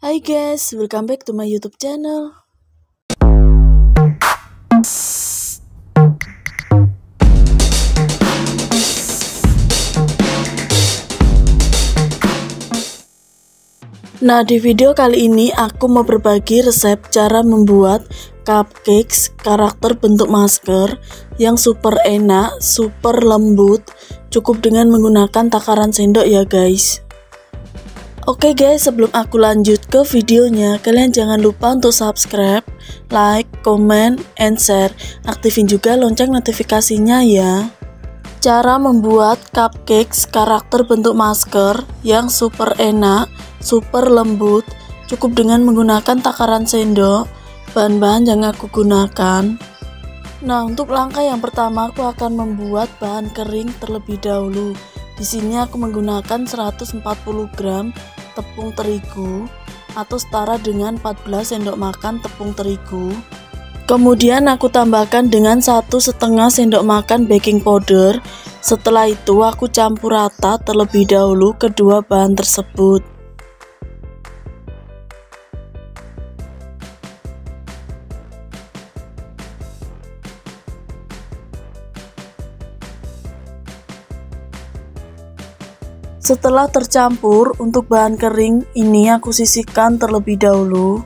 Hai guys, welcome back to my YouTube channel. Nah, di video kali ini aku mau berbagi resep cara membuat cupcakes karakter bentuk masker yang super enak, super lembut, cukup dengan menggunakan takaran sendok ya guys. Oke guys, sebelum aku lanjut ke videonya, kalian jangan lupa untuk subscribe, like, comment, and share. Aktifin juga lonceng notifikasinya ya. Cara membuat cupcakes karakter bentuk masker yang super enak, super lembut, cukup dengan menggunakan takaran sendok. Bahan-bahan yang aku gunakan. Nah, untuk langkah yang pertama aku akan membuat bahan kering terlebih dahulu. Di sini aku menggunakan 140 gram tepung terigu atau setara dengan 14 sendok makan tepung terigu. Kemudian aku tambahkan dengan 1,5 sendok makan baking powder. Setelah itu aku campur rata terlebih dahulu kedua bahan tersebut. Setelah tercampur, untuk bahan kering ini aku sisihkan terlebih dahulu.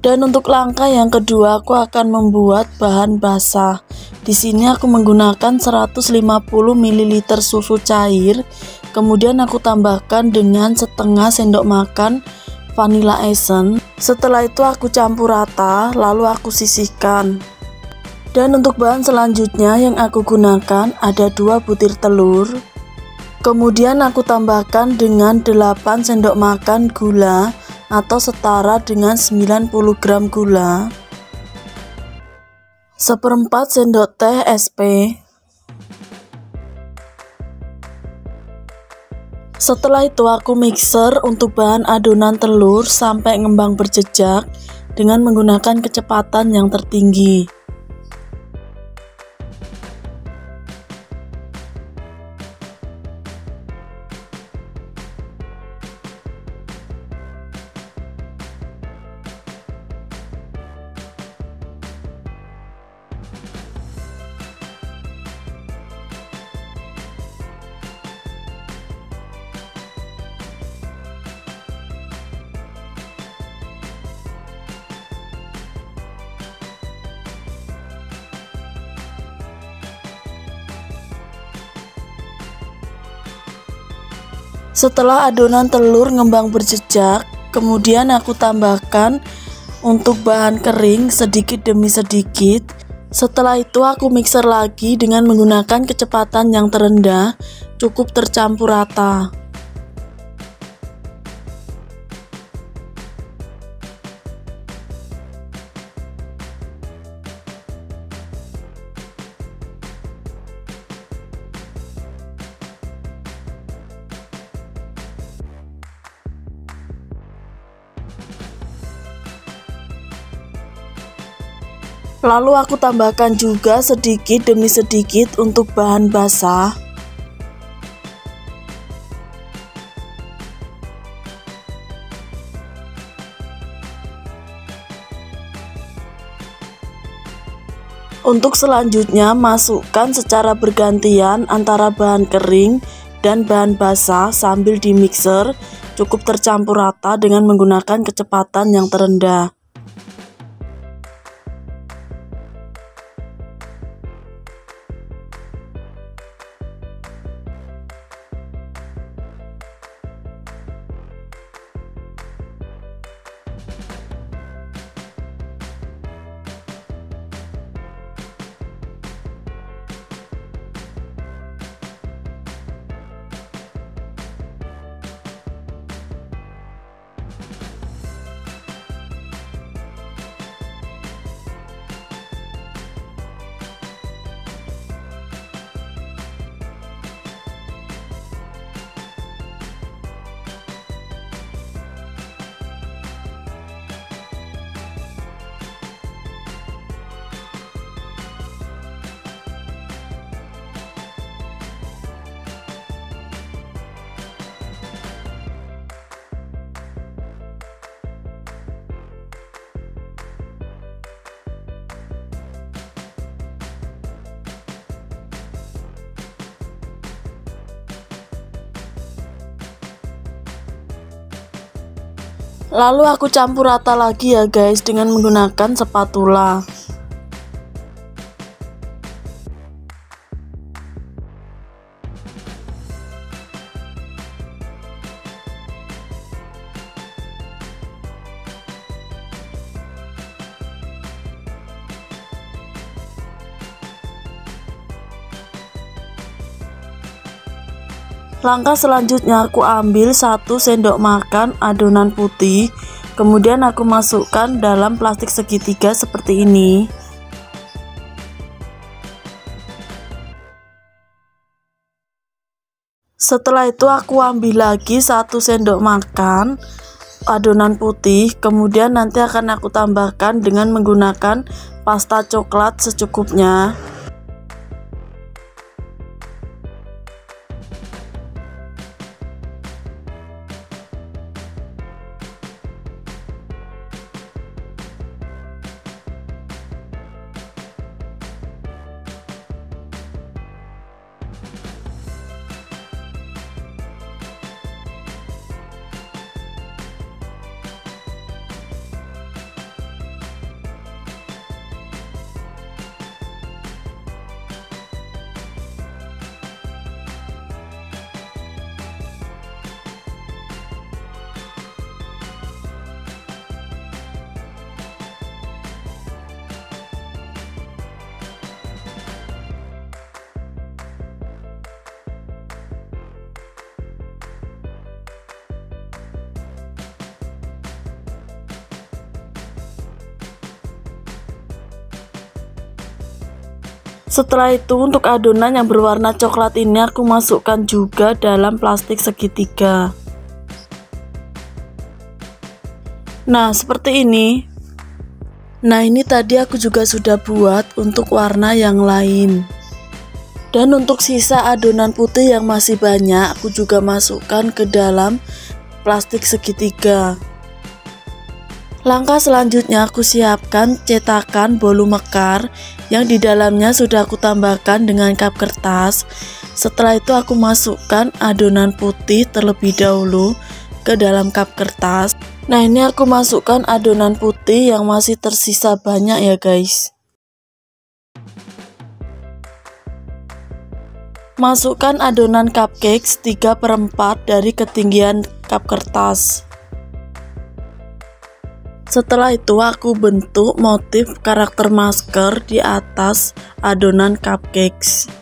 Dan untuk langkah yang kedua aku akan membuat bahan basah. Di sini aku menggunakan 150 ml susu cair. Kemudian aku tambahkan dengan setengah sendok makan vanilla essence. Setelah itu aku campur rata, lalu aku sisihkan. Dan untuk bahan selanjutnya yang aku gunakan ada 2 butir telur. Kemudian aku tambahkan dengan 8 sendok makan gula atau setara dengan 90 gram gula, 1/4 sendok teh SP. Setelah itu aku mixer untuk bahan adonan telur sampai ngembang berjejak dengan menggunakan kecepatan yang tertinggi. Setelah adonan telur ngembang berjejak, kemudian aku tambahkan untuk bahan kering sedikit demi sedikit. Setelah itu aku mixer lagi dengan menggunakan kecepatan yang terendah, cukup tercampur rata. Lalu aku tambahkan juga sedikit demi sedikit untuk bahan basah. Untuk selanjutnya masukkan secara bergantian antara bahan kering dan bahan basah sambil di mixer, cukup tercampur rata dengan menggunakan kecepatan yang terendah. Lalu aku campur rata lagi ya guys dengan menggunakan spatula. Langkah selanjutnya aku ambil 1 sendok makan adonan putih, kemudian aku masukkan dalam plastik segitiga seperti ini. Setelah itu aku ambil lagi 1 sendok makan adonan putih, kemudian nanti akan aku tambahkan dengan menggunakan pasta coklat secukupnya. Setelah itu untuk adonan yang berwarna coklat ini aku masukkan juga dalam plastik segitiga. Nah seperti ini. Nah ini tadi aku juga sudah buat untuk warna yang lain. Dan untuk sisa adonan putih yang masih banyak aku juga masukkan ke dalam plastik segitiga. Langkah selanjutnya aku siapkan cetakan bolu mekar yang di dalamnya sudah aku tambahkan dengan kap kertas. Setelah itu aku masukkan adonan putih terlebih dahulu ke dalam kap kertas. Nah ini aku masukkan adonan putih yang masih tersisa banyak ya guys. Masukkan adonan cupcakes 3/4 dari ketinggian kap kertas. Setelah itu aku bentuk motif karakter masker di atas adonan cupcakes.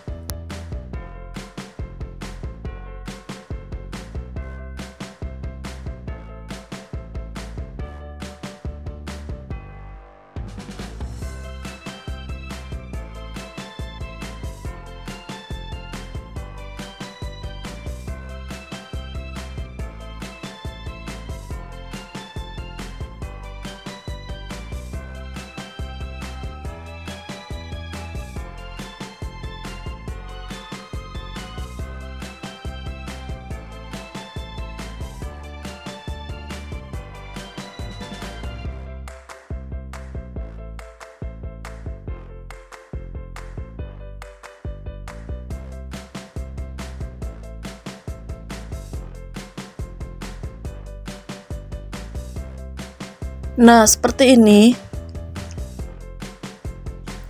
Nah seperti ini.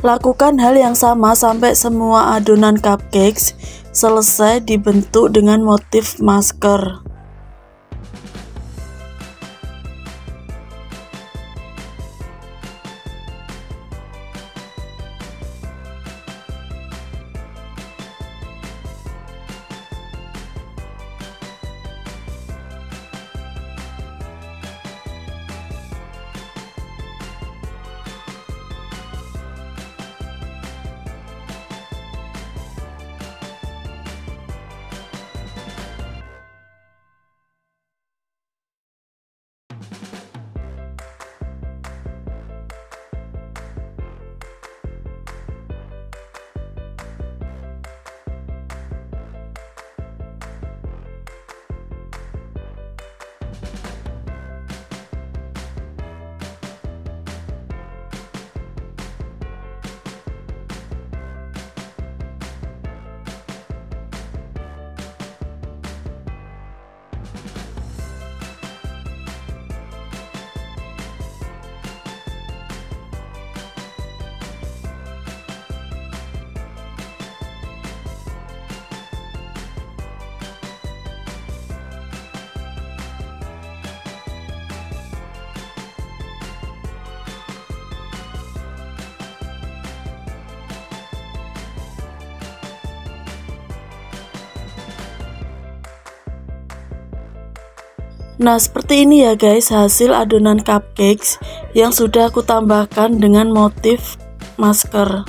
Lakukan hal yang sama sampai semua adonan cupcakes selesai dibentuk dengan motif masker. Nah, seperti ini ya guys hasil adonan cupcakes yang sudah aku tambahkan dengan motif masker.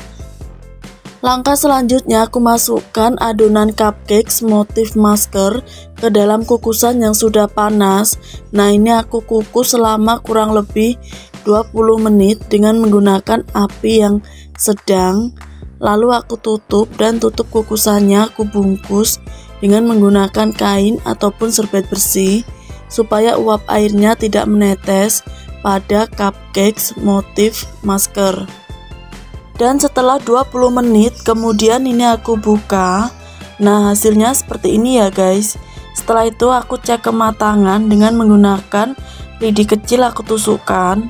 Langkah selanjutnya aku masukkan adonan cupcakes motif masker ke dalam kukusan yang sudah panas. Nah, ini aku kukus selama kurang lebih 20 menit dengan menggunakan api yang sedang. Lalu aku tutup dan tutup kukusannya aku bungkus dengan menggunakan kain ataupun serbet bersih supaya uap airnya tidak menetes pada cupcakes motif masker. Dan setelah 20 menit kemudian ini aku buka. Nah, hasilnya seperti ini ya guys. Setelah itu aku cek kematangan dengan menggunakan lidi kecil aku tusukkan.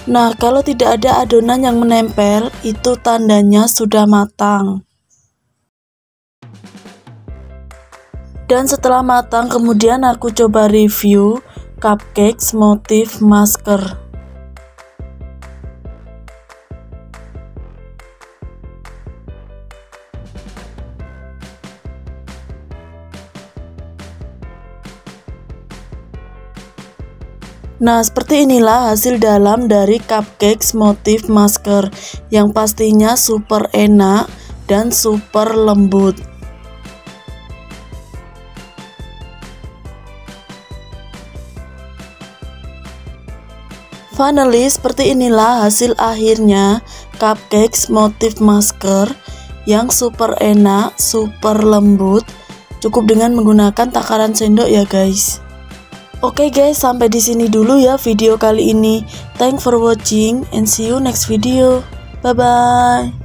Nah, kalau tidak ada adonan yang menempel, itu tandanya sudah matang. Dan setelah matang kemudian aku coba review cupcakes motif masker. Nah, seperti inilah hasil dalam dari cupcakes motif masker yang pastinya super enak dan super lembut. Finally, seperti inilah hasil akhirnya cupcakes motif masker yang super enak, super lembut. Cukup dengan menggunakan takaran sendok ya guys. Oke guys, sampai di sini dulu ya video kali ini. Thanks for watching and see you next video. Bye bye.